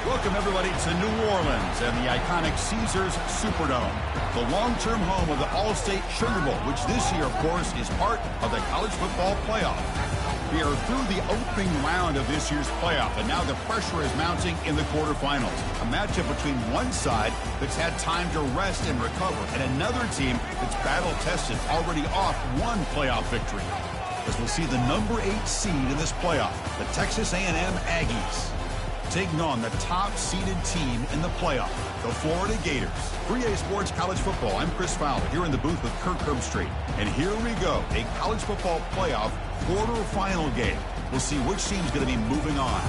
Welcome, everybody, to New Orleans and the iconic Caesars Superdome, the long-term home of the All-State Sugar Bowl, which this year, of course, is part of the college football playoff. We are through the opening round of this year's playoff, and now the pressure is mounting in the quarterfinals. A matchup between one side that's had time to rest and recover, and another team that's battle-tested, already off one playoff victory. As we'll see the number 8 seed in this playoff, the Texas A&M Aggies, taking on the top-seeded team in the playoff, the Florida Gators. 3A Sports College Football, I'm Chris Fowler, here in the booth with Kirk Herbstreit. And here we go, a college football playoff quarterfinal game. We'll see which team's going to be moving on.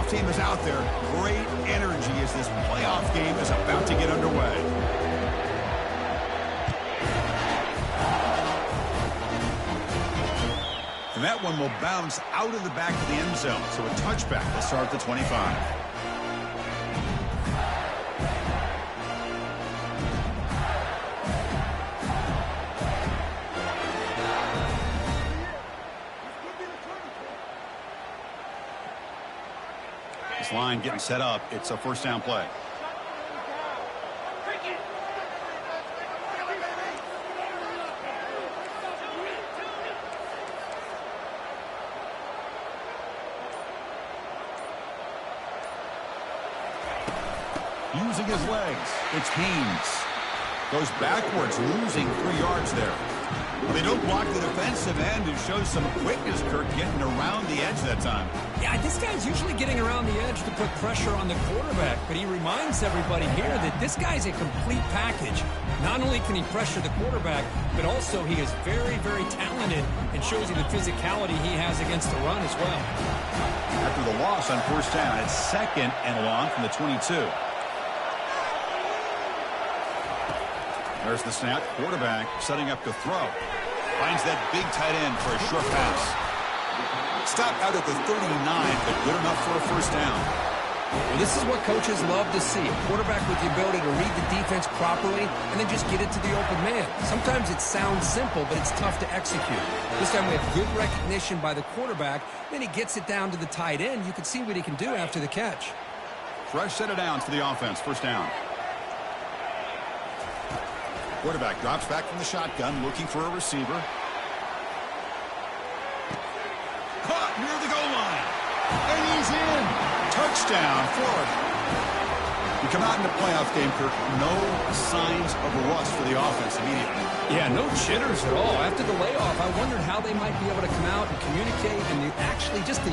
Team is out there. Great energy as this playoff game is about to get underway. And that one will bounce out of the back of the end zone. So a touchback will start at the 25. Line getting set up. It's a first down play. Using his legs. It's Haynes. Goes backwards, losing 3 yards there. They don't block the defensive end and shows some quickness, Kirk, getting around the edge that time. Yeah, this guy's usually getting around the edge to put pressure on the quarterback, but he reminds everybody here that this guy's a complete package. Not only can he pressure the quarterback, but also he is very, very talented and shows you the physicality he has against the run as well. After the loss on first down, it's 2nd and long from the 22. There's the snap. Quarterback setting up to throw. Finds that big tight end for a short pass. Stopped out at the 39, but good enough for a first down. Well, this is what coaches love to see. A quarterback with the ability to read the defense properly and then just get it to the open man. Sometimes it sounds simple, but it's tough to execute. This time we have good recognition by the quarterback. Then he gets it down to the tight end. You can see what he can do after the catch. Fresh set of downs for the offense. First down. Quarterback drops back from the shotgun, looking for a receiver. Caught near the goal line. And he's in. Touchdown, Florida. We come out in the playoff game, Kirk. No signs of a rust for the offense immediately. Yeah, no jitters at all. After the layoff, I wondered how they might be able to come out and communicate and actually just the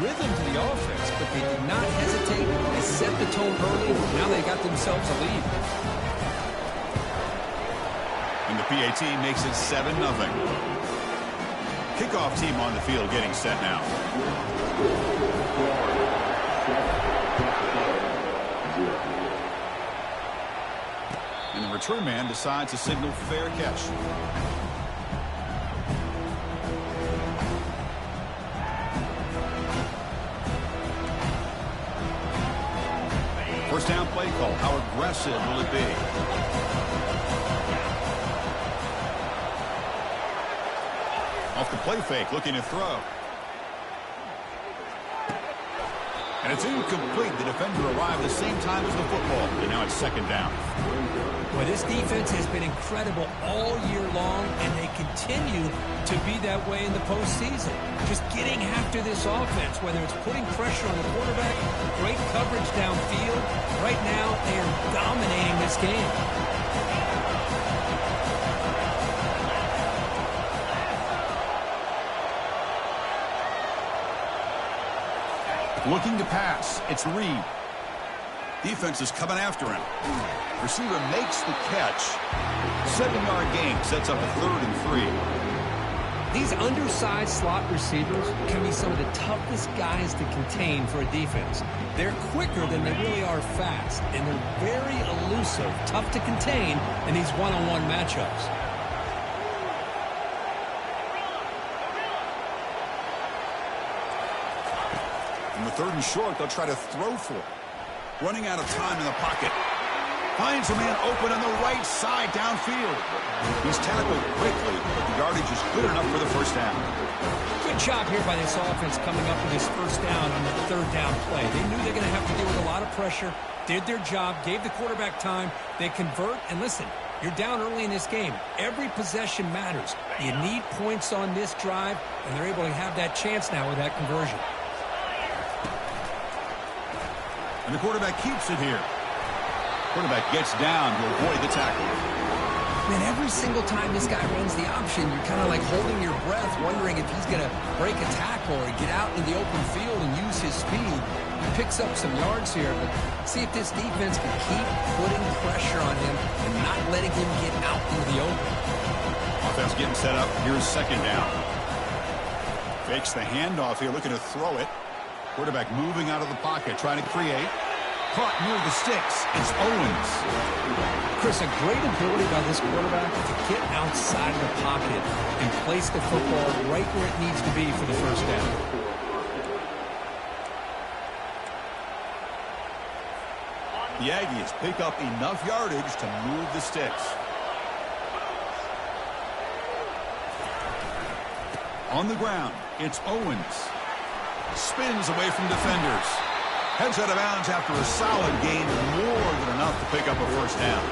rhythm to the offense. But they did not hesitate. They set the tone early. Now they got themselves a lead. And the PAT makes it 7-0. Kickoff team on the field getting set now. And the return man decides to signal fair catch. First down play call. How aggressive will it be? Off the play fake, looking to throw. And it's incomplete. The defender arrived the same time as the football. And now it's 2nd down. Well, this defense has been incredible all year long, and they continue to be that way in the postseason. Just getting after this offense, whether it's putting pressure on the quarterback, great coverage downfield. Right now, they are dominating this game. Looking to pass. It's Reed. Defense is coming after him. Receiver makes the catch. 7-yard gain sets up a 3rd and 3. These undersized slot receivers can be some of the toughest guys to contain for a defense. They're quicker than they really are fast, and they're very elusive, tough to contain in these one-on-one matchups. On the 3rd and short, they'll try to throw for it. Running out of time in the pocket. Finds a man open on the right side downfield. He's tackled quickly, but the yardage is clear enough for the first down. Good job here by this offense coming up with this first down on the 3rd down play. They knew they're going to have to deal with a lot of pressure, did their job, gave the quarterback time. They convert, and listen, you're down early in this game. Every possession matters. You need points on this drive, and they're able to have that chance now with that conversion. And the quarterback keeps it here. Quarterback gets down to avoid the tackle. Man, every single time this guy runs the option, you're kind of like holding your breath, wondering if he's going to break a tackle or get out into the open field and use his speed. He picks up some yards here, but see if this defense can keep putting pressure on him and not letting him get out into the open. Offense getting set up. Here's 2nd down. Fakes the handoff here, looking to throw it. Quarterback moving out of the pocket, trying to create. Caught near the sticks. It's Owens. Chris, a great ability by this quarterback to get outside of the pocket and place the football right where it needs to be for the first down. The Aggies pick up enough yardage to move the sticks. On the ground, it's Owens. Spins away from defenders. Heads out of bounds after a solid gain, more than enough to pick up a first down.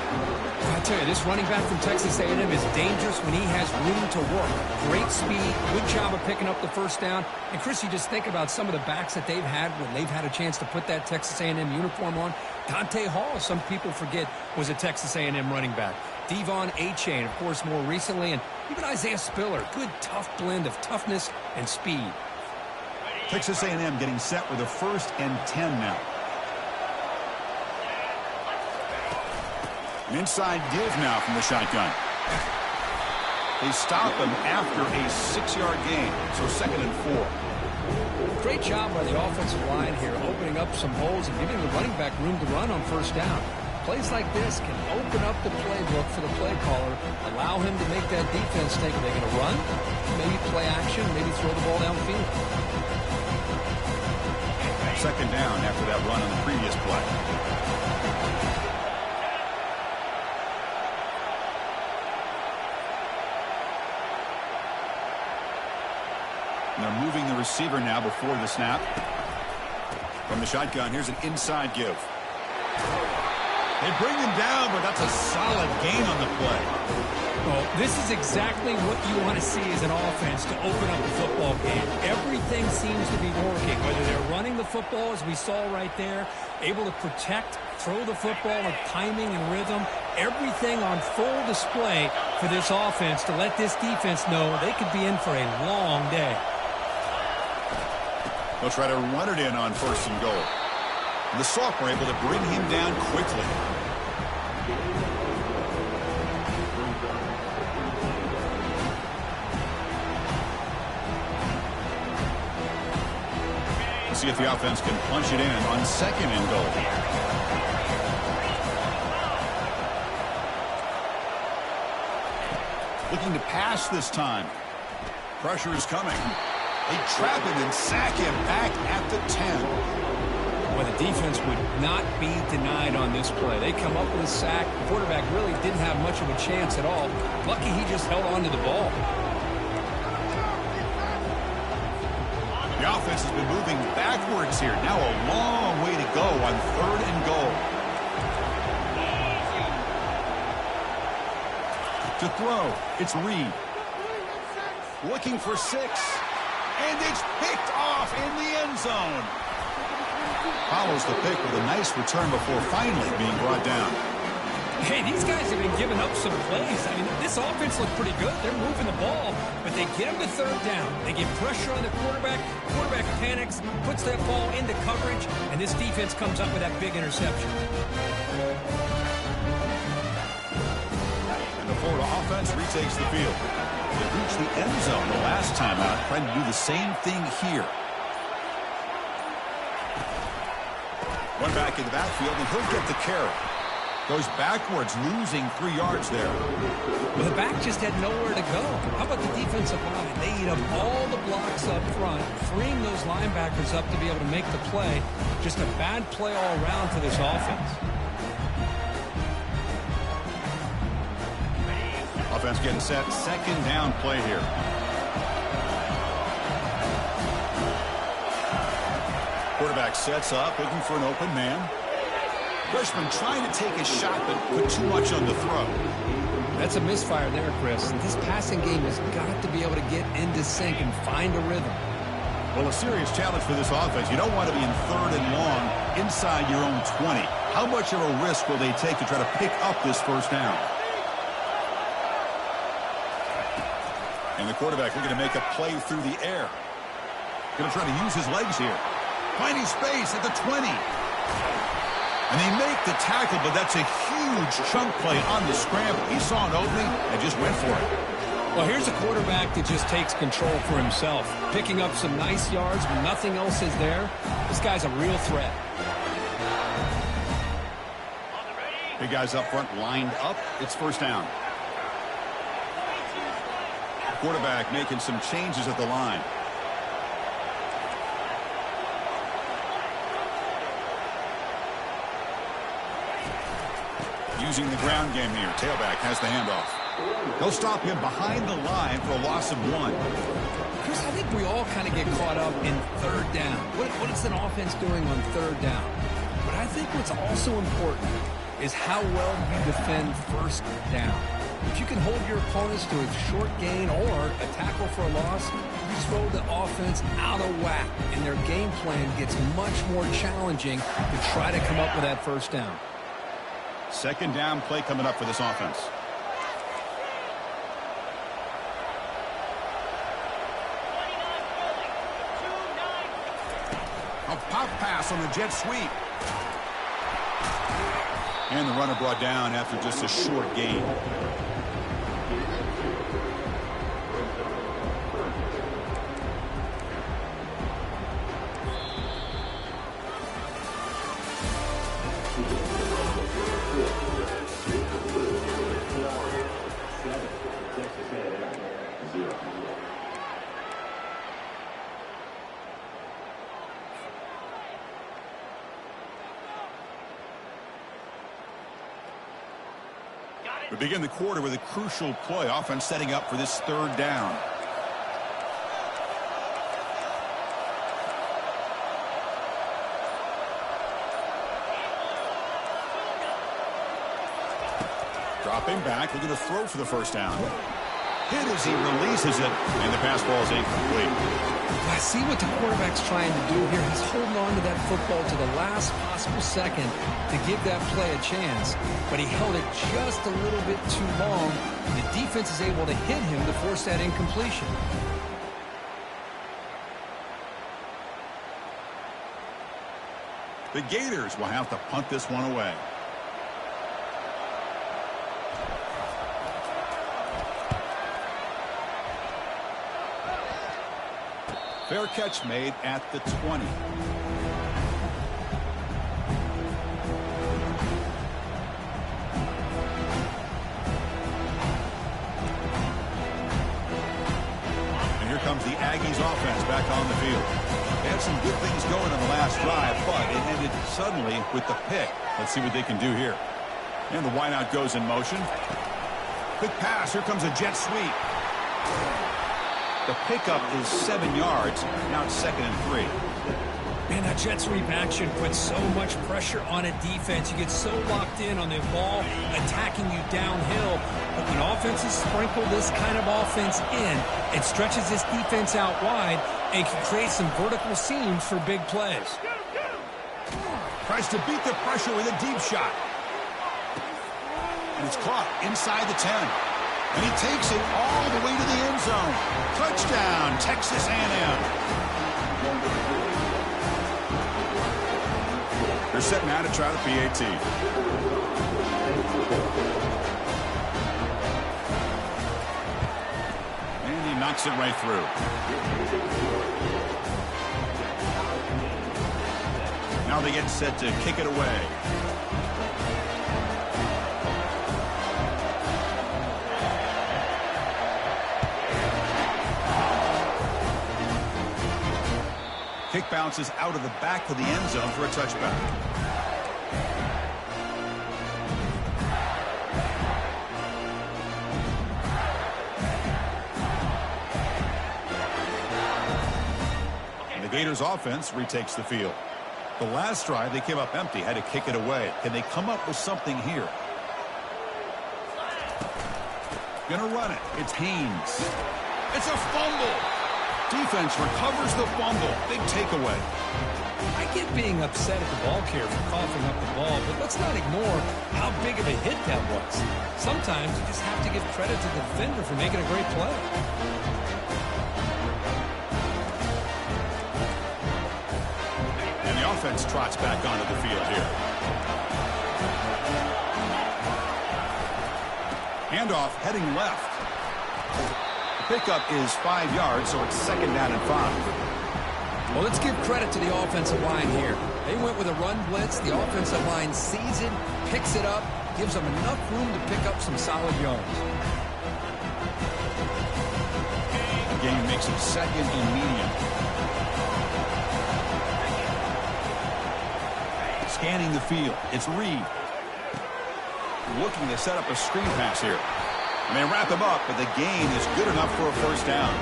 I tell you, this running back from Texas A&M is dangerous when he has room to work. Great speed, good job of picking up the first down. And Chris, you just think about some of the backs that they've had when they've had a chance to put that Texas A&M uniform on. Dante Hall, some people forget, was a Texas A&M running back. Devon Achane, of course, more recently, and even Isaiah Spiller. Good, tough blend of toughness and speed. Texas A&M getting set with a 1st and 10 now. An inside give now from the shotgun. They stop him after a 6-yard gain, so 2nd and 4. Great job by the offensive line here, opening up some holes and giving the running back room to run on first down. Plays like this can open up the playbook for the play caller, allow him to make that defense think, are they going to run? Maybe play action, maybe throw the ball downfield. 2nd down after that run on the previous play. And they're moving the receiver now before the snap. From the shotgun, here's an inside give. They bring him down, but that's a solid gain on the play. Well, this is exactly what you want to see as an offense to open up a football game. Everything seems to be working, whether they're running the football, as we saw right there, able to protect, throw the football with timing and rhythm. Everything on full display for this offense to let this defense know they could be in for a long day. They'll try to run it in on 1st and goal. And the sophomore able to bring him down quickly. See if the offense can punch it in on 2nd and goal. Looking to pass this time. Pressure is coming. They trap him and sack him back at the 10. Well, the defense would not be denied on this play. They come up with a sack. The quarterback really didn't have much of a chance at all. Lucky he just held on to the ball. The offense has been moving backwards here. Now a long way to go on 3rd and goal. To throw, it's Reed. Looking for 6. And it's picked off in the end zone. Follows the pick with a nice return before finally being brought down. Hey, these guys have been giving up some plays. I mean, this offense looked pretty good. They're moving the ball, but they get him to 3rd down. They get pressure on the quarterback. Quarterback panics, puts that ball into coverage, and this defense comes up with that big interception. And the Florida offense retakes the field. They reached the end zone the last time out, trying to do the same thing here. One back in the backfield, and he'll get the carry. Goes backwards, losing 3 yards there. Well, the back just had nowhere to go. How about the defensive line? They eat up all the blocks up front, freeing those linebackers up to be able to make the play. Just a bad play all around for this offense. Offense getting set. Second down play here. Quarterback sets up, looking for an open man. Freshman trying to take a shot, but put too much on the throw. That's a misfire there, Chris. This passing game has got to be able to get into sync and find a rhythm. Well, a serious challenge for this offense. You don't want to be in 3rd and long inside your own 20. How much of a risk will they take to try to pick up this first down? And the quarterback looking to make a play through the air. Going to try to use his legs here. Finding space at the 20. And they make the tackle, but that's a huge chunk play on the scramble. He saw an opening and just went for it. Well, here's a quarterback that just takes control for himself. Picking up some nice yards when nothing else is there. This guy's a real threat. Big guys up front lined up. It's first down. Quarterback making some changes at the line. Using the ground game here. Tailback has the handoff. They'll stop him behind the line for a loss of 1. Chris, I think we all kind of get caught up in 3rd down. What is an offense doing on 3rd down? But I think what's also important is how well you defend first down. If you can hold your opponents to a short gain or a tackle for a loss, you throw the offense out of whack, and their game plan gets much more challenging to try to come up with that first down. Second down play coming up for this offense. A pop pass on the jet sweep. And the runner brought down after just a short gain. We begin the quarter with a crucial play. Offense setting up for this 3rd down. Dropping back, looking to throw for the first down. Hit as he releases it, and the pass ball is incomplete. I see what the quarterback's trying to do here. He's holding on to that football to the last possible second to give that play a chance, but he held it just a little bit too long. The defense is able to hit him to force that incompletion. The Gators will have to punt this one away. Fair catch made at the 20. And here comes the Aggies offense back on the field. They had some good things going on the last drive, but it ended suddenly with the pick. Let's see what they can do here. And the wideout goes in motion. Quick pass. Here comes a jet sweep. The pickup is 7 yards. Now it's 2nd and 3. Man, that jet sweep action puts so much pressure on a defense. You get so locked in on the ball attacking you downhill. But when offenses sprinkle this kind of offense in, it stretches this defense out wide and can create some vertical seams for big plays. Tries to beat the pressure with a deep shot. And it's caught inside the 10. And he takes it all the way to the end zone. Touchdown, Texas A&M. They're set now to try the PAT. And he knocks it right through. Now they get set to kick it away. Kick bounces out of the back of the end zone for a touchback. And the Gators offense retakes the field. The last drive, they came up empty, had to kick it away. Can they come up with something here? Gonna run it. It's Haynes. It's a fumble. Defense recovers the fumble. Big takeaway. I get being upset at the ball carrier for coughing up the ball, but let's not ignore how big of a hit that was. Sometimes you just have to give credit to the defender for making a great play. And the offense trots back onto the field here. Handoff heading left. The pickup is 5 yards, so it's 2nd down and 5. Well, let's give credit to the offensive line here. They went with a run blitz. The offensive line sees it, picks it up, gives them enough room to pick up some solid yards. The game makes it 2nd and medium. Scanning the field. It's Reed. Looking to set up a screen pass here. And they wrap him up, but the gain is good enough for a 1st down.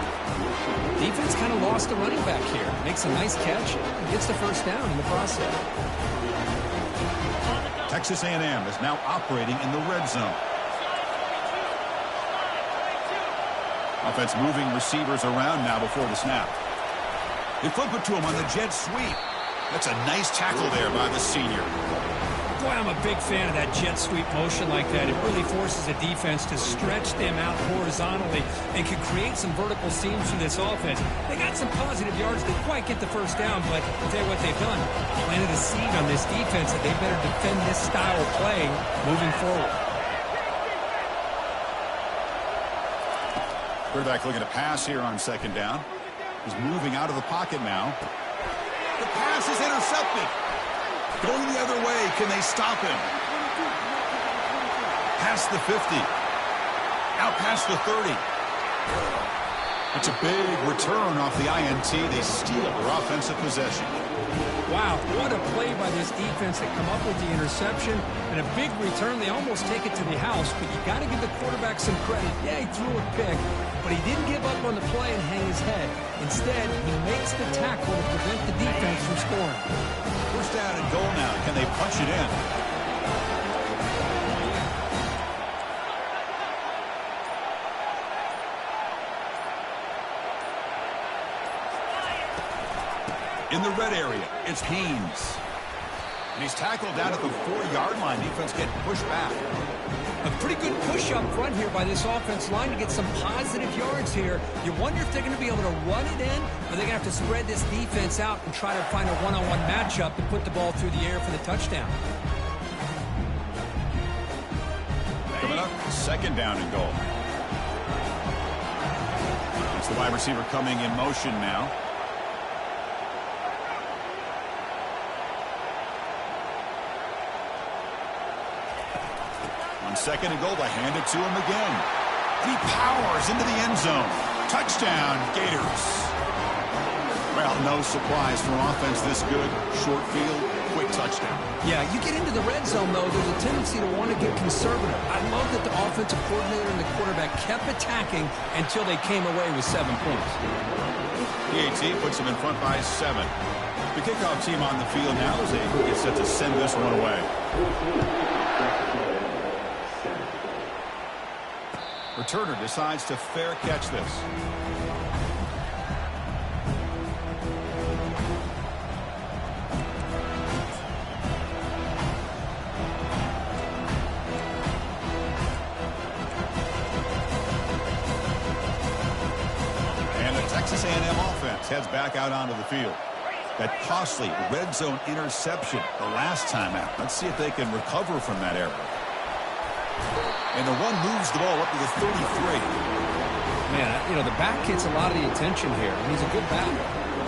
Defense kind of lost a running back here. Makes a nice catch and gets the 1st down in the process. Texas A&M is now operating in the red zone. Offense moving receivers around now before the snap. They flip it to him on the jet sweep. That's a nice tackle there by the senior. Boy, I'm a big fan of that jet sweep motion like that. It really forces a defense to stretch them out horizontally and can create some vertical seams through this offense. They got some positive yards. Didn't quite get the 1st down, but I'll tell you what they've done. Planted a seed on this defense that they better defend this style of play moving forward. Quarterback looking to pass here on 2nd down. He's moving out of the pocket now. The pass is intercepted. Going the other way, can they stop him? Past the 50. Out past the 30. It's a big return off the INT. They steal their offensive possession. Wow, what a play by this defense that come up with the interception. And a big return. They almost take it to the house, but you got to give the quarterback some credit. Yeah, he threw a pick, but he didn't give up on the play and hang his head. Instead, he makes the tackle to prevent the defense from scoring. 1st down and goal now. Can they punch it in? In the red area, it's Haynes. And he's tackled down at the 4-yard line. Defense getting pushed back. A pretty good push up front here by this offense line to get some positive yards here. You wonder if they're going to be able to run it in, or they're going to have to spread this defense out and try to find a one-on-one matchup and put the ball through the air for the touchdown. Coming up, 2nd down and goal. It's the wide receiver coming in motion now. On 2nd and goal, they hand it to him again. And he powers into the end zone. Touchdown, Gators. Well, no surprise for offense this good. Short field, quick touchdown. Yeah, you get into the red zone, though, there's a tendency to want to get conservative. I love that the offensive coordinator and the quarterback kept attacking until they came away with 7 points. The AT puts them in front by 7. The kickoff team on the field now is able to get set to send this one away. Returner decides to fair catch this. And the Texas A&M offense heads back out onto the field. That costly red zone interception the last time out. Let's see if they can recover from that error. And the run moves the ball up to the 33. Man, you know, the back gets a lot of the attention here. He's a good back.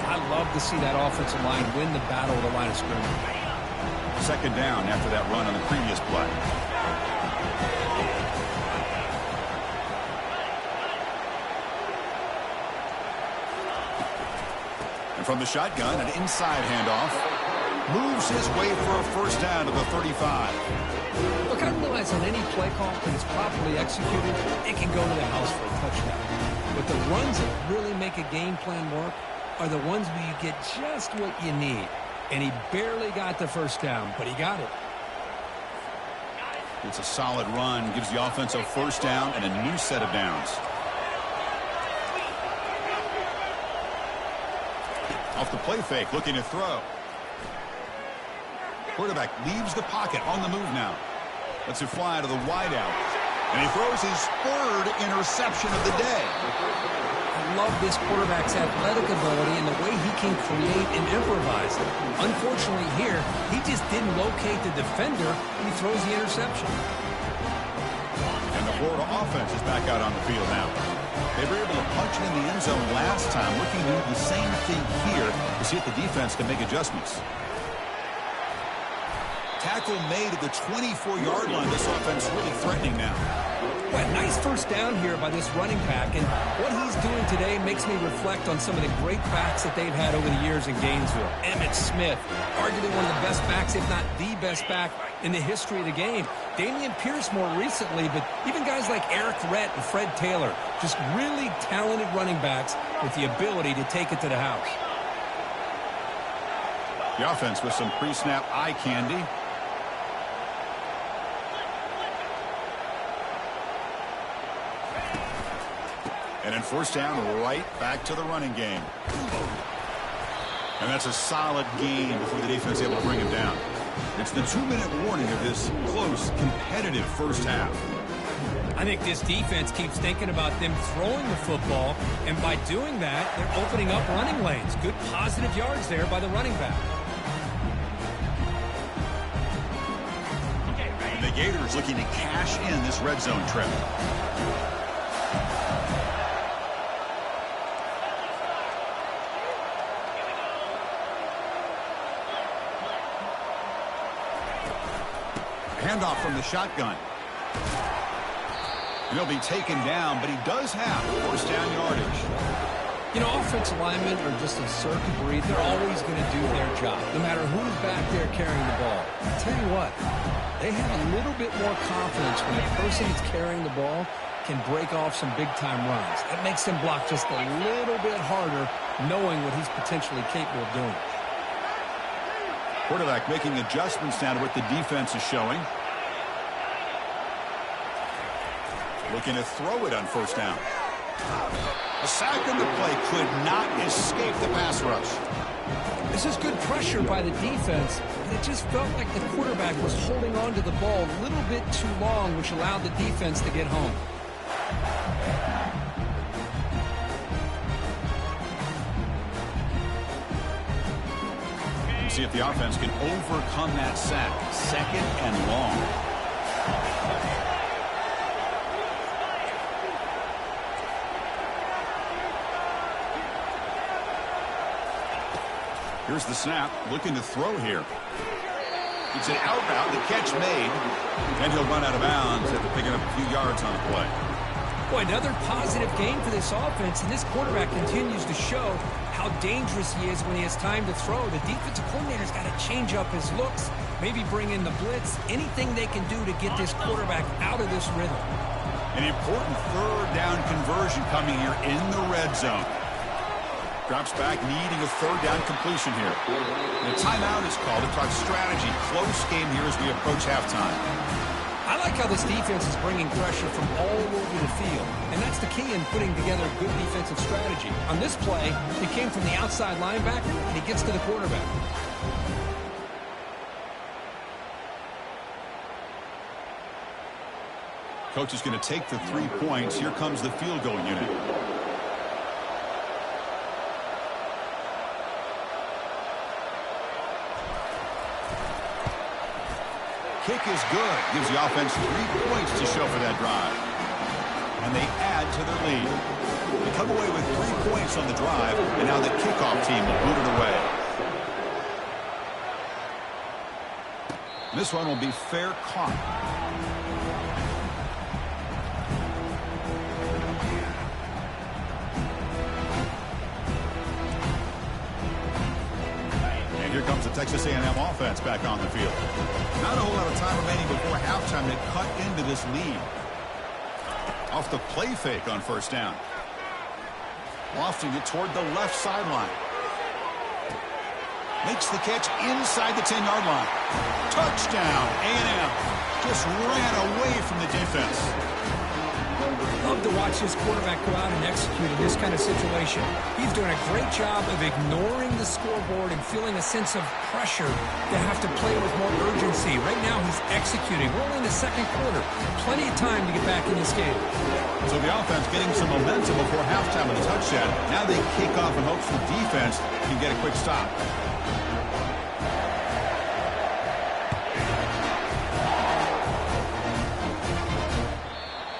I love to see that offensive line win the battle of the line of scrimmage. 2nd down after that run on the previous play. And from the shotgun, an inside handoff. Moves his way for a first down to the 35. Look, I realize on any play call, when it's properly executed, it can go to the house for a touchdown. But the runs that really make a game plan work are the ones where you get just what you need. And he barely got the first down, but he got it. It's a solid run, gives the offense a first down and a new set of downs. Off the play fake, looking to throw. Quarterback leaves the pocket, on the move now. Lets it fly to the wideout. And he throws his third interception of the day. I love this quarterback's athletic ability and the way he can create and improvise. Unfortunately here, he just didn't locate the defender when he throws the interception. And the Florida offense is back out on the field now. They were able to punch it in the end zone last time, looking to do the same thing here to see if the defense can make adjustments. Tackle made at the 24-yard line. This offense really threatening now. Well, nice first down here by this running back, and what he's doing today makes me reflect on some of the great backs that they've had over the years in Gainesville. Emmitt Smith, arguably one of the best backs, if not the best back in the history of the game. Damian Pierce more recently, but even guys like Eric Rhett and Fred Taylor, just really talented running backs with the ability to take it to the house. The offense with some pre-snap eye candy. And then first down, right back to the running game. And that's a solid gain before the defense is able to bring him down. It's the 2-minute warning of this close, competitive first half. I think this defense keeps thinking about them throwing the football, and by doing that, they're opening up running lanes. Good positive yards there by the running back. And the Gators looking to cash in this red zone trip. Handoff from the shotgun. And he'll be taken down, but he does have first down yardage. You know, offensive linemen are just a certain breed. They're always going to do their job, no matter who's back there carrying the ball. I'll tell you what, they have a little bit more confidence when the person that's carrying the ball can break off some big-time runs. That makes them block just a little bit harder, knowing what he's potentially capable of doing. Quarterback making adjustments now to what the defense is showing. Looking to throw it on first down. A sack on the play could not escape the pass rush. This is good pressure by the defense, but it just felt like the quarterback was holding on to the ball a little bit too long, which allowed the defense to get home. See if the offense can overcome that sack. Second and long. Here's the snap. Looking to throw here. It's an out route. The catch made. And he'll run out of bounds after picking up a few yards on the play. Boy, another positive game for this offense, and this quarterback continues to show how dangerous he is when he has time to throw. The defensive coordinator's got to change up his looks, maybe bring in the blitz, anything they can do to get this quarterback out of this rhythm. An important third down conversion coming here in the red zone. Drops back, needing a third down completion here. The timeout is called to talk strategy. Close game here as we approach halftime. I like how this defense is bringing pressure from all over the field, and that's the key in putting together a good defensive strategy. On this play, it came from the outside linebacker, and he gets to the quarterback. Coach is going to take the 3 points. Here comes the field goal unit. Kick is good. Gives the offense 3 points to show for that drive. And they add to their lead. They come away with 3 points on the drive, and now the kickoff team will boot it away. This one will be fair caught. Here comes the Texas A&M offense back on the field. Not a whole lot of time remaining before halftime to cut into this lead. Off the play fake on first down. Lofting it toward the left sideline. Makes the catch inside the 10-yard line. Touchdown, A&M. Just ran away from the defense. Love to watch this quarterback go out and execute in this kind of situation. He's doing a great job of ignoring the scoreboard and feeling a sense of pressure to have to play with more urgency. Right now he's executing. We're only in the second quarter. Plenty of time to get back in this game. So the offense getting some momentum before halftime with a touchdown. Now they kick off in hopes the defense can get a quick stop.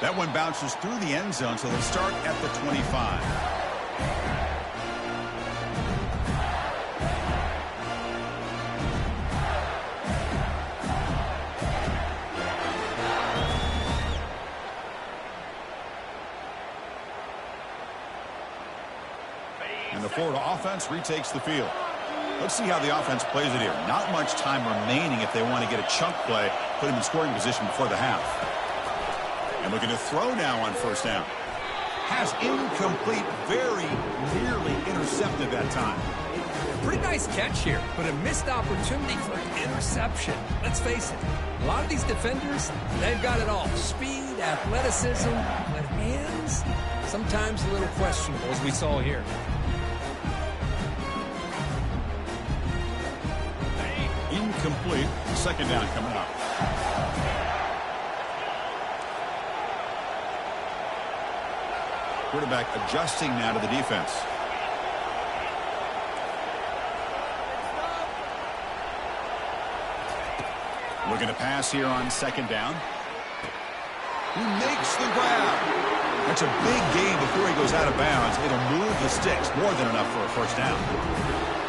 That one bounces through the end zone, so they'll start at the 25. And the Florida offense retakes the field. Let's see how the offense plays it here. Not much time remaining if they want to get a chunk play, put them in scoring position before the half. And looking to throw now on first down. Has incomplete, very nearly intercepted that time. Pretty nice catch here, but a missed opportunity for an interception. Let's face it, a lot of these defenders, they've got it all. Speed, athleticism, but hands, sometimes a little questionable, as we saw here. Incomplete. Second down coming up. Quarterback adjusting now to the defense. Looking to pass here on second down. He makes the grab. That's a big gain before he goes out of bounds. It'll move the sticks. More than enough for a first down.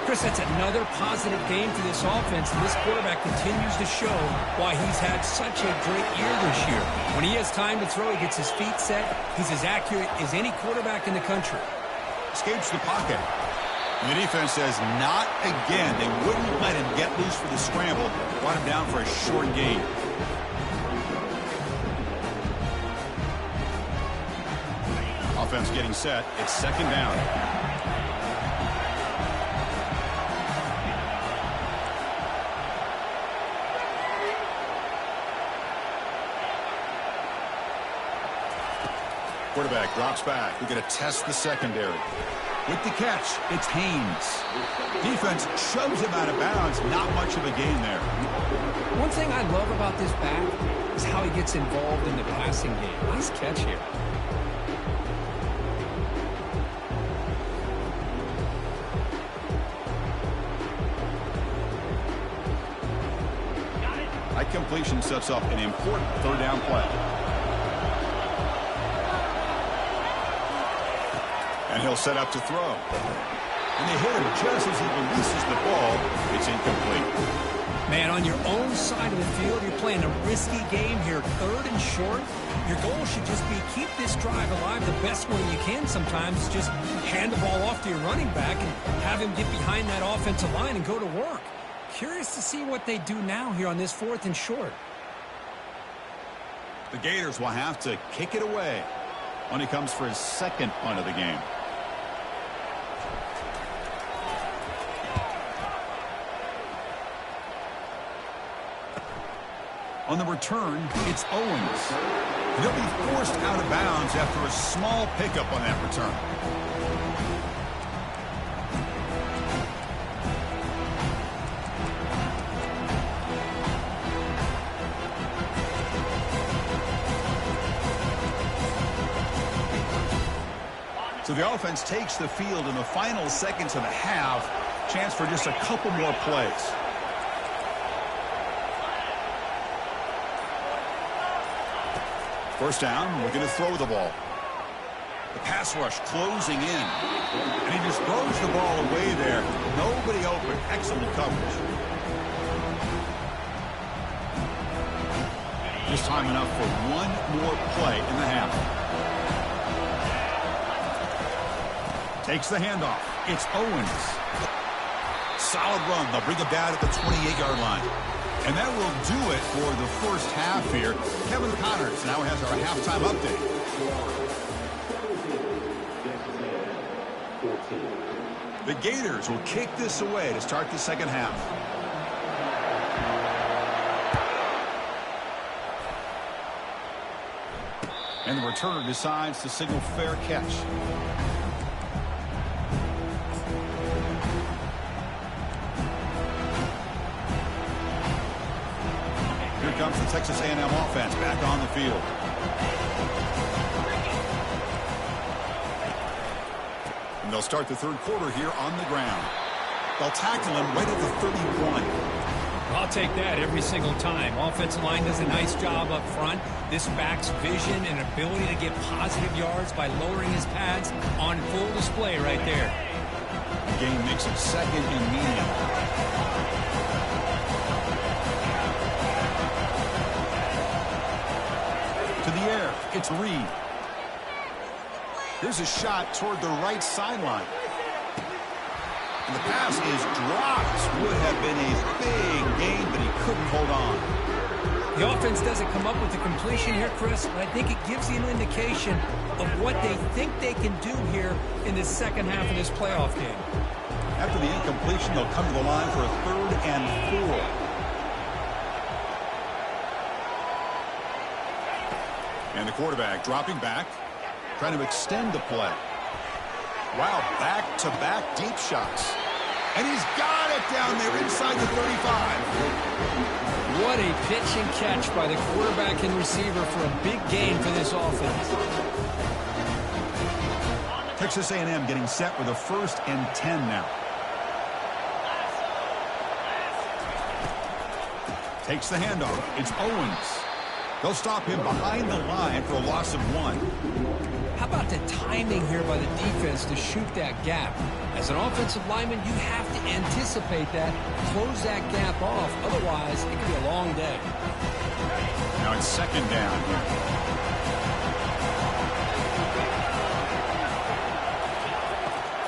Chris, that's another positive game for this offense, and this quarterback continues to show why he's had such a great year this year. When he has time to throw, he gets his feet set. He's as accurate as any quarterback in the country. Escapes the pocket. And the defense says, not again. They wouldn't let him get loose for the scramble. Brought him down for a short gain. Offense getting set. It's second down. Quarterback drops back. We're going to test the secondary. With the catch, it's Haynes. Defense shoves him out of bounds. Not much of a gain there. One thing I love about this back is how he gets involved in the passing game. Nice catch here. That completion sets up an important third down play. And he'll set up to throw. And they hit him just as he releases the ball. It's incomplete. Man, on your own side of the field, you're playing a risky game here. Third and short. Your goal should just be keep this drive alive the best way you can sometimes. Just hand the ball off to your running back and have him get behind that offensive line and go to work. Curious to see what they do now here on this fourth and short. The Gators will have to kick it away when he comes for his second punt of the game. On the return, it's Owens. And he'll be forced out of bounds after a small pickup on that return. So the offense takes the field in the final seconds of the half. Chance for just a couple more plays. First down, we're going to throw the ball. The pass rush closing in. And he just throws the ball away there. Nobody open. Excellent coverage. Just time enough for one more play in the half. Takes the handoff. It's Owens. solid run. They'll bring it down at the 28-yard line. And that will do it for the first half here. Kevin Connors now has our halftime update. The Gators will kick this away to start the second half. And the returner decides to signal fair catch. Here comes the Texas A&M offense back on the field. And they'll start the third quarter here on the ground. They'll tackle him right at the 31. I'll take that every single time. Offensive line does a nice job up front. This back's vision and ability to get positive yards by lowering his pads on full display right there. The game makes it second and medium. To the air, it's Reed. Here's a shot toward the right sideline. And the pass is dropped. Would have been a big gain, but he couldn't hold on. The offense doesn't come up with the completion here, Chris, but I think it gives you an indication of what they think they can do here in the second half of this playoff game. After the incompletion, they'll come to the line for a 3rd and 4. And the quarterback dropping back, trying to extend the play. Wow, back-to-back deep shots. And he's got it down there inside the 35. What a pitch and catch by the quarterback and receiver for a big gain for this offense. Texas A&M getting set with a 1st and 10 now. Takes the handoff. It's Owens. They'll stop him behind the line for a loss of 1. How about the timing here by the defense to shoot that gap? As an offensive lineman, you have to anticipate that, close that gap off. Otherwise, it could be a long day. Now it's 2nd down here.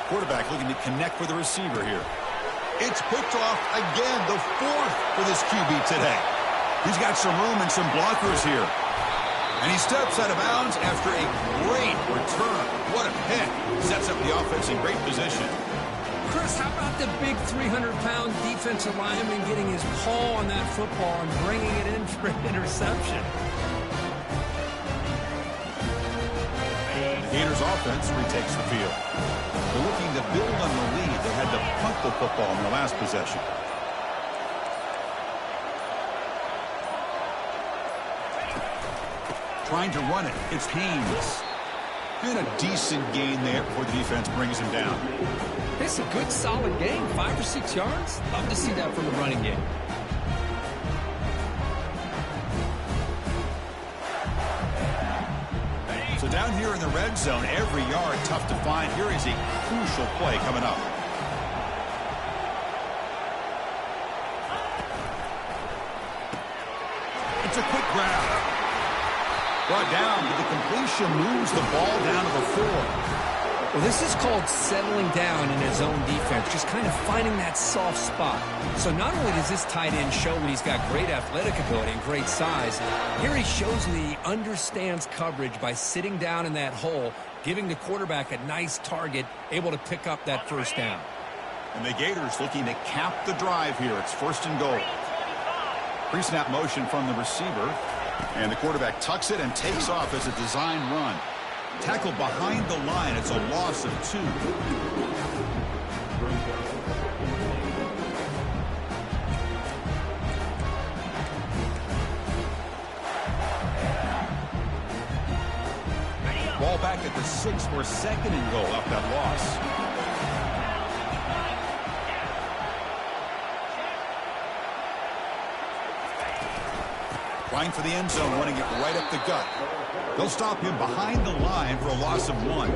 Quarterback looking to connect with the receiver here. It's picked off again, the 4th for this QB today. He's got some room and some blockers here. And he steps out of bounds after a great return. What a pick. Sets up the offense in great position. Chris, how about the big 300-pound defensive lineman getting his paw on that football and bringing it in for an interception? The Gators offense retakes the field. They're looking to build on the lead. They had to punt the football in their last possession. Trying to run it. It's Haynes. And a decent gain there before the defense brings him down. It's a good, solid game. 5 or 6 yards. Love to see that from the running game. So down here in the red zone, every yard tough to find. Here is a crucial play coming up. It's a quick grab. Brought down, but the completion moves the ball down to the 4. Well, this is called settling down in his own defense, just kind of finding that soft spot. So not only does this tight end show that he's got great athletic ability and great size, here he shows that he understands coverage by sitting down in that hole, giving the quarterback a nice target, able to pick up that 1st down. And the Gators looking to cap the drive here. It's 1st and goal. Pre-snap motion from the receiver. And the quarterback tucks it and takes off as a design run. Tackled behind the line. It's a loss of 2. Ball back at the 6 for 2nd and goal off that loss. Trying for the end zone, running it right up the gut. They'll stop him behind the line for a loss of 1.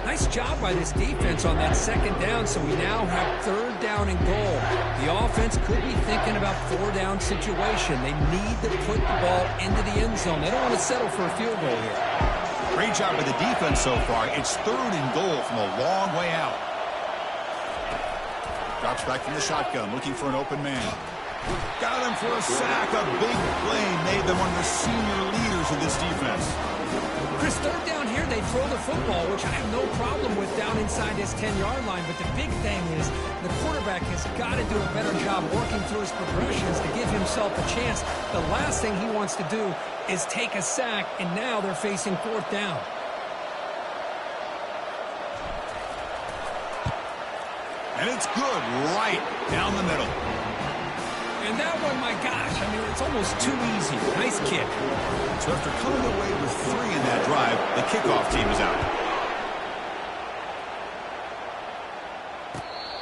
Nice job by this defense on that 2nd down, so we now have 3rd down and goal. The offense could be thinking about 4-down situation. They need to put the ball into the end zone. They don't want to settle for a field goal here. Great job by the defense so far. It's 3rd and goal from a long way out. Drops back from the shotgun, looking for an open man. Got him for a sack. A big play made them one of the senior leaders of this defense. Chris, third down here, they throw the football, which I have no problem with down inside his 10-yard line. But the big thing is the quarterback has got to do a better job working through his progressions to give himself a chance. The last thing he wants to do is take a sack, and now they're facing fourth down. And it's good right down the middle. And that one, my gosh, I mean, it's almost too easy. Nice kick. So after coming away with 3 in that drive, the kickoff team is out.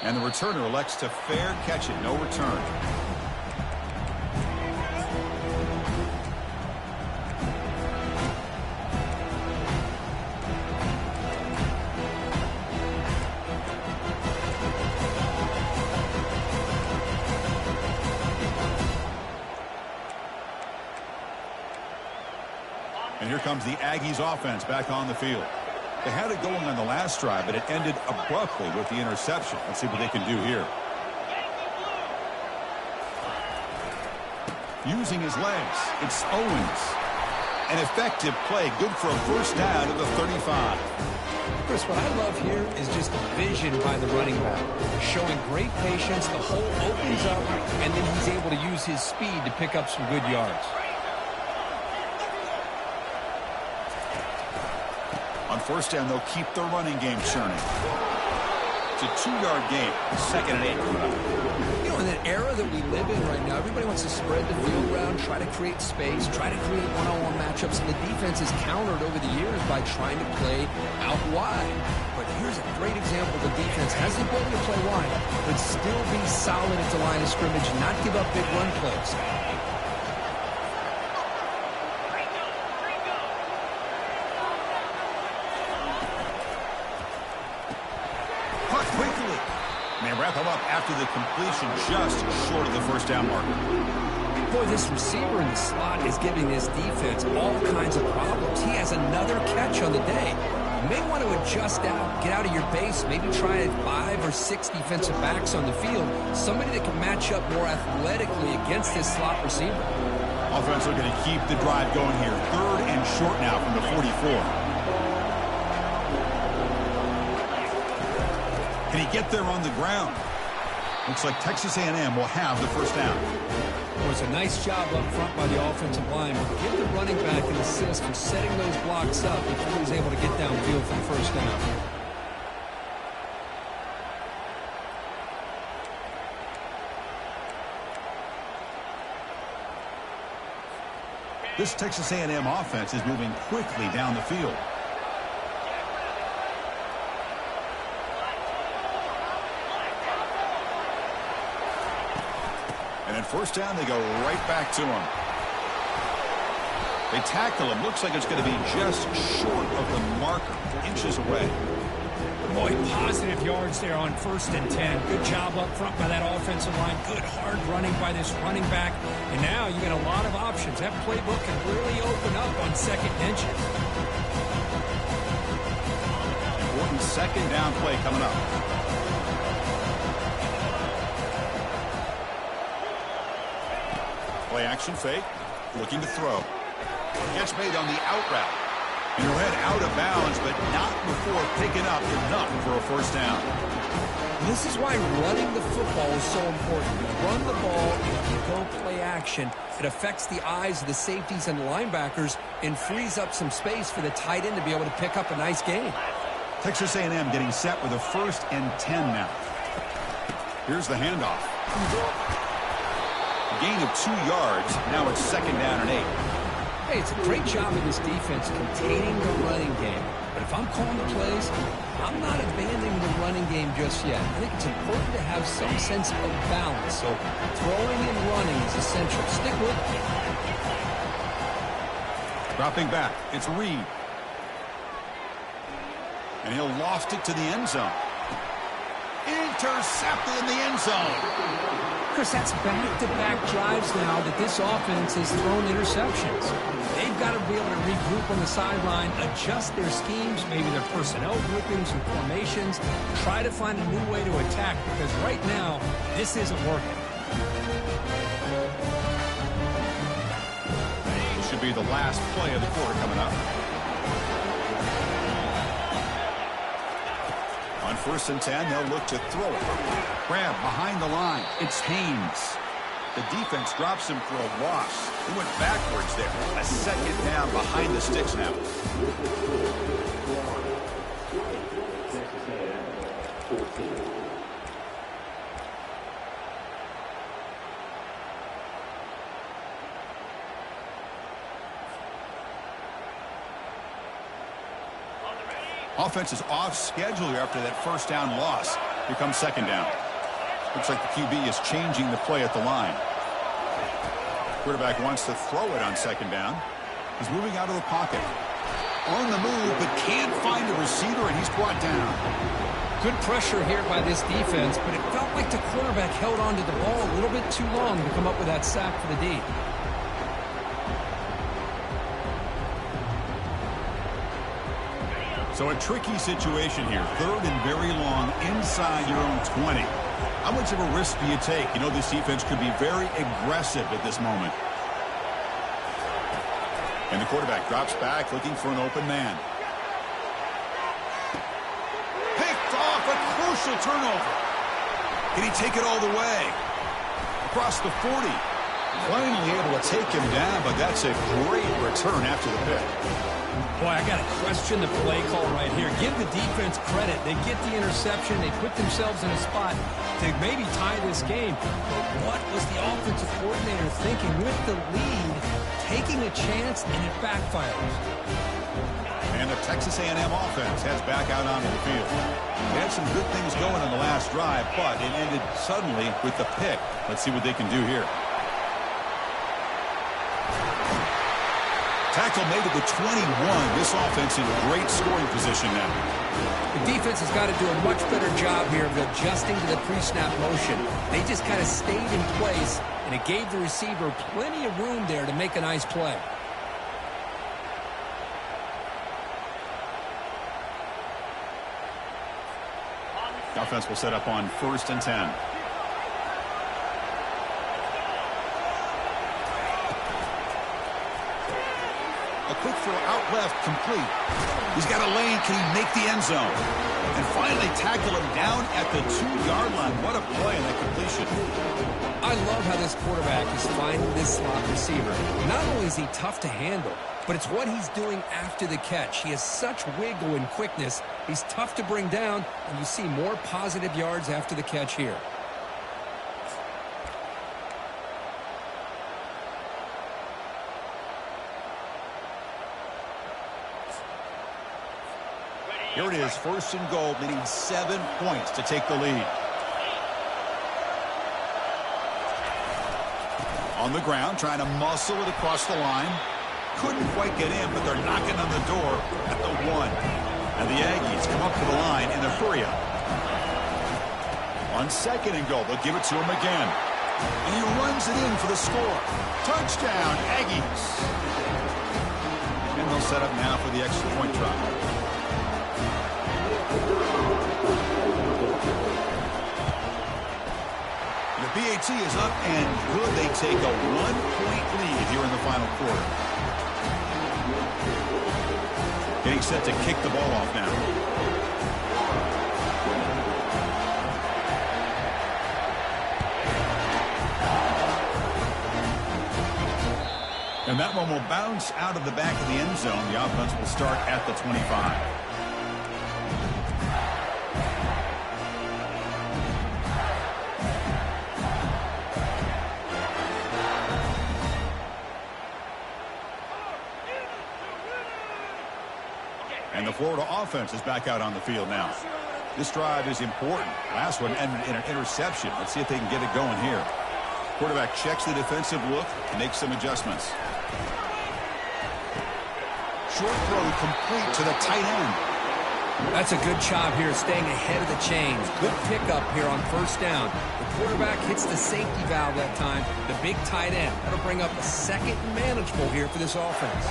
And the returner elects to fair catch it, no return. And here comes the Aggies offense back on the field. They had it going on the last drive, but it ended abruptly with the interception. Let's see what they can do here. Using his legs, it's Owens. An effective play, good for a first down at the 35. Chris, what I love here is just vision by the running back. Showing great patience, the hole opens up, and then he's able to use his speed to pick up some good yards. On first down, they'll keep the running game churning. It's a 2-yard gain. 2nd and 8 coming up. You know, in an era that we live in right now, everybody wants to spread the field around, try to create space, try to create one-on-one matchups, and the defense is countered over the years by trying to play out wide. But here's a great example. The defense has the ability to play wide, but still be solid at the line of scrimmage and not give up big run plays. Wrap him up after the completion, just short of the first down marker. Boy, this receiver in the slot is giving this defense all kinds of problems. He has another catch on the day. You may want to adjust out, get out of your base, maybe try 5 or 6 defensive backs on the field, somebody that can match up more athletically against this slot receiver. Offense looking to keep the drive going here. 3rd and short now from the 44. Can he get there on the ground? Looks like Texas A&M will have the first down. It was a nice job up front by the offensive line, but give the running back an assist for setting those blocks up before he was able to get downfield for the first down. This Texas A&M offense is moving quickly down the field. And at first down, they go right back to him. They tackle him. Looks like it's going to be just short of the marker, inches away. Boy, positive yards there on 1st and 10. Good job up front by that offensive line. Good hard running by this running back. And now you get a lot of options. That playbook can really open up on 2nd and inches. Important 2nd down play coming up. Play action fake, looking to throw. Catch made on the out route. And he'll head out of bounds, but not before picking up enough for a first down. This is why running the football is so important. You run the ball, and you go play action. It affects the eyes of the safeties and the linebackers and frees up some space for the tight end to be able to pick up a nice gain. Texas A&M getting set with a 1st and 10 now. Here's the handoff. Gain of 2 yards. Now it's 2nd down and 8. Hey, it's a great job of this defense containing the running game. But if I'm calling the plays, I'm not abandoning the running game just yet. I think it's important to have some sense of balance. So throwing and running is essential. Stick with it. Dropping back. It's Reed. And he'll loft it to the end zone. Intercepted in the end zone. Chris, that's back-to-back drives now that this offense has thrown interceptions. They've got to be able to regroup on the sideline, adjust their schemes, maybe their personnel groupings and formations, try to find a new way to attack, because right now, this isn't working. This should be the last play of the quarter coming up. On 1st and 10, they'll look to throw it. Grab behind the line. It's Haynes. The defense drops him for a loss. He went backwards there. A second down behind the sticks now. Offense is off schedule here after that first down loss. Here comes second down. Looks like the QB is changing the play at the line. Quarterback wants to throw it on second down. He's moving out of the pocket. On the move, but can't find a receiver, and he's brought down. Good pressure here by this defense, but it felt like the quarterback held on to the ball a little bit too long to come up with that sack for the D. So a tricky situation here. 3rd and very long inside your own 20. How much of a risk do you take? You know, this defense could be very aggressive at this moment. And the quarterback drops back looking for an open man. Picked off, a crucial turnover. Can he take it all the way? Across the 40. Finally able to take him down, but that's a great return after the pick. Boy, I got to question the play call right here. Give the defense credit. They get the interception. They put themselves in a spot to maybe tie this game. But what was the offensive coordinator thinking with the lead, taking a chance, and it backfires? And the Texas A&M offense heads back out onto the field. They had some good things going on the last drive, but it ended suddenly with the pick. Let's see what they can do here. Tackle made at the 21. This offense in great scoring position now. The defense has got to do a much better job here of adjusting to the pre-snap motion. They just kind of stayed in place, and it gave the receiver plenty of room there to make a nice play. The offense will set up on 1st and 10. A quick throw out left, complete. He's got a lane. Can he make the end zone? And finally tackle him down at the 2-yard line. What a play in that completion. I love how this quarterback is finding this slot receiver. Not only is he tough to handle, but it's what he's doing after the catch. He has such wiggle and quickness. He's tough to bring down, and you see more positive yards after the catch here. Here it is, 1st and goal, needing 7 points to take the lead. On the ground, trying to muscle it across the line. Couldn't quite get in, but they're knocking on the door at the 1. And the Aggies come up to the line in a hurry-up. On 2nd and goal, they'll give it to him again. And he runs it in for the score. Touchdown, Aggies. And they'll set up now for the extra point try. The BAT is up and good. They take a 1-point lead here in the final quarter. Getting set to kick the ball off now. And that one will bounce out of the back of the end zone. The offense will start at the 25. And the Florida offense is back out on the field now. This drive is important. Last one ended in an interception. Let's see if they can get it going here. Quarterback checks the defensive look and makes some adjustments. Short throw complete to the tight end. That's a good job here staying ahead of the chains. Good pickup here on first down. The quarterback hits the safety valve that time, the big tight end. That'll bring up a second and manageable here for this offense.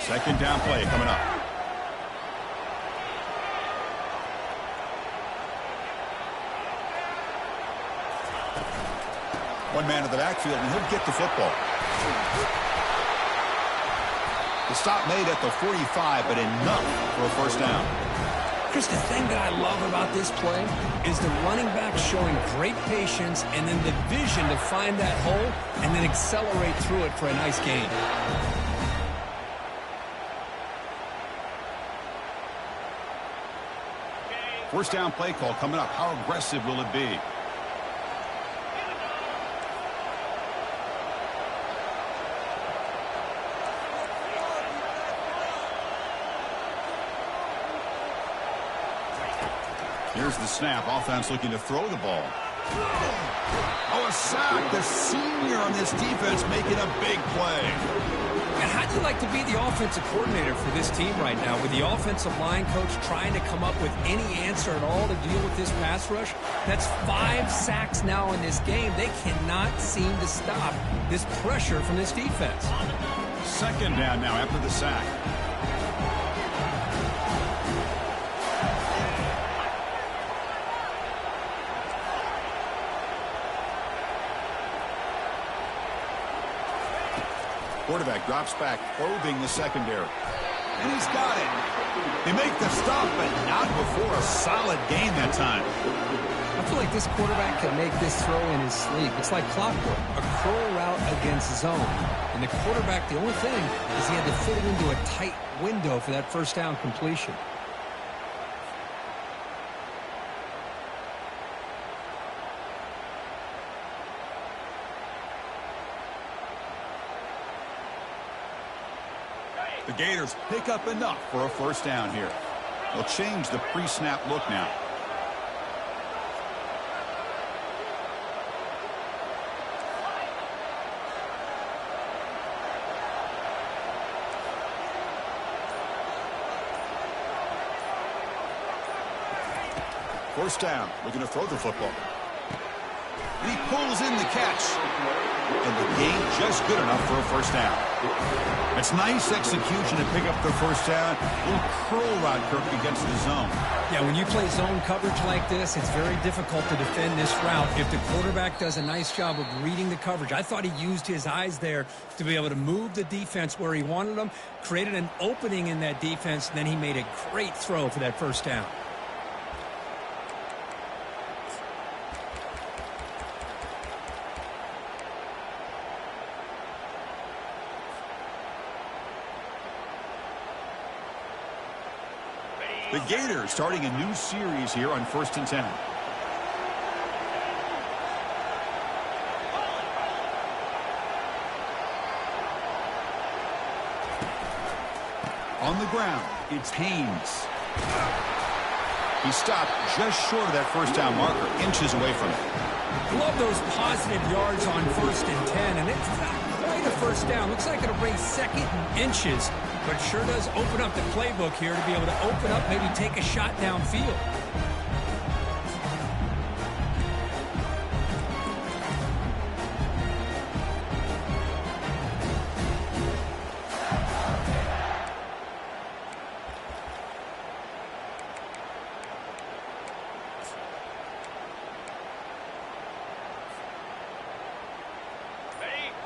Second down play coming up. One man in the backfield, and he'll get the football. The stop made at the 45, but enough for a first down. Chris, the thing that I love about this play is the running back showing great patience and then the vision to find that hole and then accelerate through it for a nice gain. First down play call coming up. How aggressive will it be? Here's the snap. Offense looking to throw the ball. Oh, a sack. The senior on this defense making a big play. And how do you like to be the offensive coordinator for this team right now with the offensive line coach trying to come up with any answer at all to deal with this pass rush? That's 5 sacks now in this game. They cannot seem to stop this pressure from this defense. Second down now after the sack. Quarterback drops back, probing the secondary. And he's got it. They make the stop, but not before a solid gain that time. I feel like this quarterback can make this throw in his sleep. It's like clockwork, a curl route against zone. And the quarterback, the only thing is he had to fit it into a tight window for that first down completion. The Gators pick up enough for a first down here. They'll change the pre-snap look now. First down, looking to throw the football. And he pulls in the catch. And the gain just good enough for a first down. It's nice execution to pick up the first down. A little curl route, Kirk, against the zone. Yeah, when you play zone coverage like this, it's very difficult to defend this route if the quarterback does a nice job of reading the coverage. I thought he used his eyes there to be able to move the defense where he wanted them, created an opening in that defense, and then he made a great throw for that first down. The Gators starting a new series here on 1st and 10. On the ground, it's Haynes. He stopped just short of that first down marker, inches away from it. Love those positive yards on 1st and 10, and it's not quite a first down. Looks like it'll bring second and inches. But it sure does open up the playbook here to be able to open up, maybe take a shot downfield.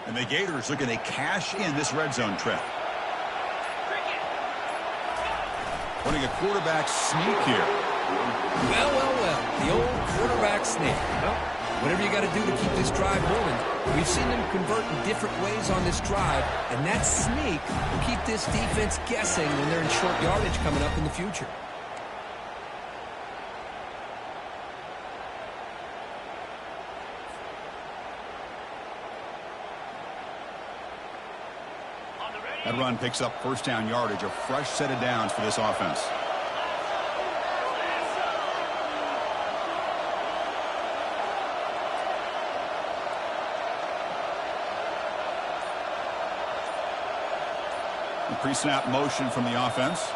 And the Gators looking to cash in this red zone trip. Running a quarterback sneak here. Well, well, well. The old quarterback sneak. Well, whatever you got to do to keep this drive moving. We've seen them convert in different ways on this drive, and that sneak will keep this defense guessing when they're in short yardage coming up in the future. That run picks up first down yardage, a fresh set of downs for this offense. The pre-snap motion from the offense.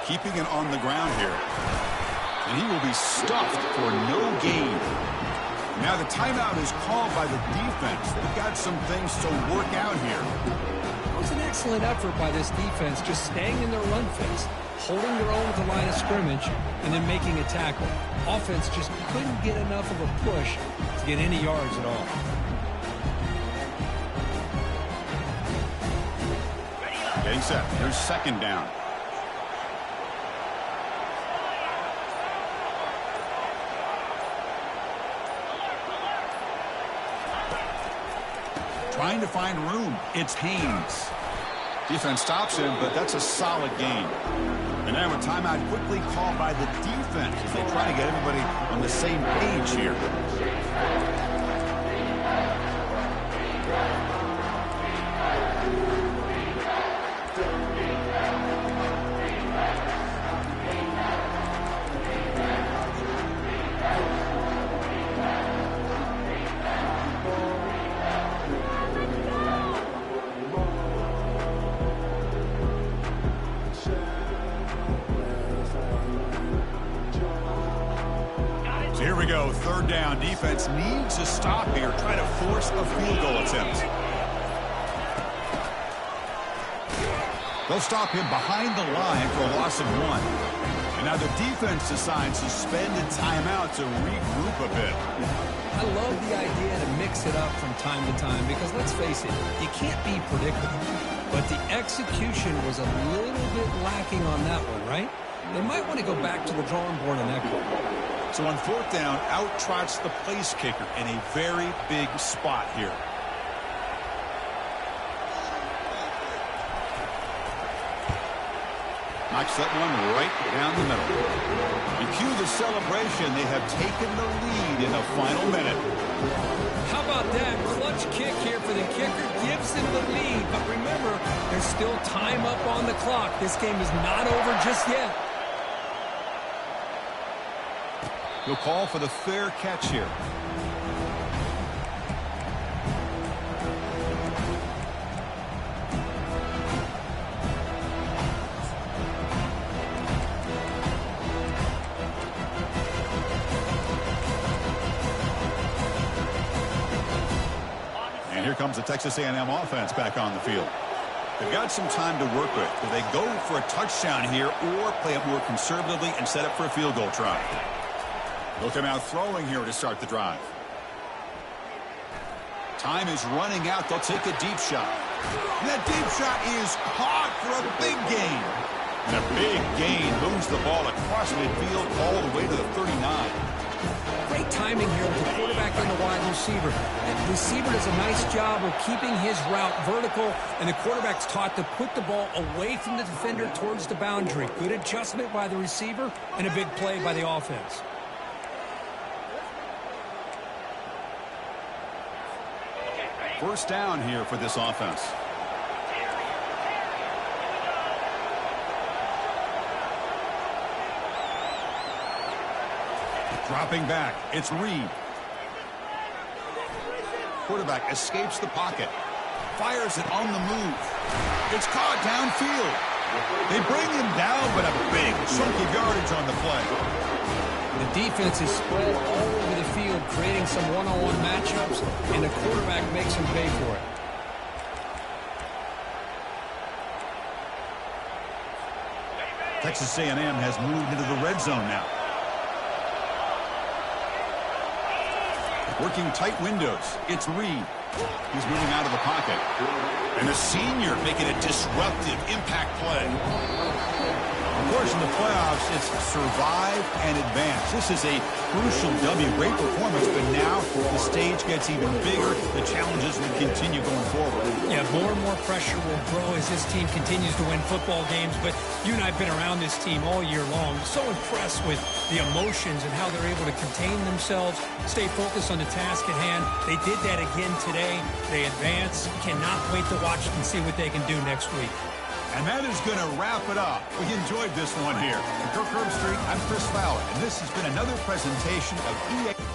Keeping it on the ground here. And he will be stuffed for no gain. Now the timeout is called by the defense. They've got some things to work out here. It was an excellent effort by this defense, just staying in their run fix, holding their own at the line of scrimmage, and then making a tackle. Offense just couldn't get enough of a push to get any yards at all. Getting set. Here's second down. Trying to find room. It's Haynes. Defense stops him, but that's a solid gain. And now a timeout quickly called by the defense as they try to get everybody on the same page here. Here we go, third down. Defense needs a stop here. Try to force a field goal attempt. They'll stop him behind the line for a loss of 1. And now the defense decides to spend a timeout to regroup a bit. I love the idea to mix it up from time to time because, let's face it, you can't be predictable. But the execution was a little bit lacking on that one, right? They might want to go back to the drawing board on that one. So on fourth down, out trots the place kicker in a very big spot here. Knocks that one right down the middle. And cue the celebration. They have taken the lead in the final minute. How about that? Clutch kick here for the kicker. Gives them the lead. But remember, there's still time up on the clock. This game is not over just yet. He'll call for the fair catch here. And here comes the Texas A&M offense back on the field. They've got some time to work with. Do they go for a touchdown here or play it more conservatively and set up for a field goal try? They'll come out throwing here to start the drive. Time is running out. They'll take a deep shot. And that deep shot is caught for a big gain. And a big gain moves the ball across midfield all the way to the 39. Great timing here with the quarterback and the wide receiver. And the receiver does a nice job of keeping his route vertical, and the quarterback's taught to put the ball away from the defender towards the boundary. Good adjustment by the receiver and a big play by the offense. First down here for this offense. Dropping back, it's Reed. Quarterback escapes the pocket. Fires it on the move. It's caught downfield. They bring him down, but a big chunk of yardage on the play. The defense is spread all over the field, creating some one-on-one matchups, and the quarterback makes him pay for it. Texas A&M has moved into the red zone now. Working tight windows. It's Reed. He's moving out of the pocket. And the senior making a disruptive impact play. Of course, in the playoffs, it's survive and advance. This is a crucial W. Great performance, but now the stage gets even bigger. The challenges will continue going forward. Yeah, more and more pressure will grow as this team continues to win football games. But you and I have been around this team all year long. So impressed with the emotions and how they're able to contain themselves, stay focused on the task at hand. They did that again today. They advance. Cannot wait to watch and see what they can do next week. And that is going to wrap it up. We enjoyed this one here. From Kirk Herbstreit, I'm Chris Fowler, and this has been another presentation of EA.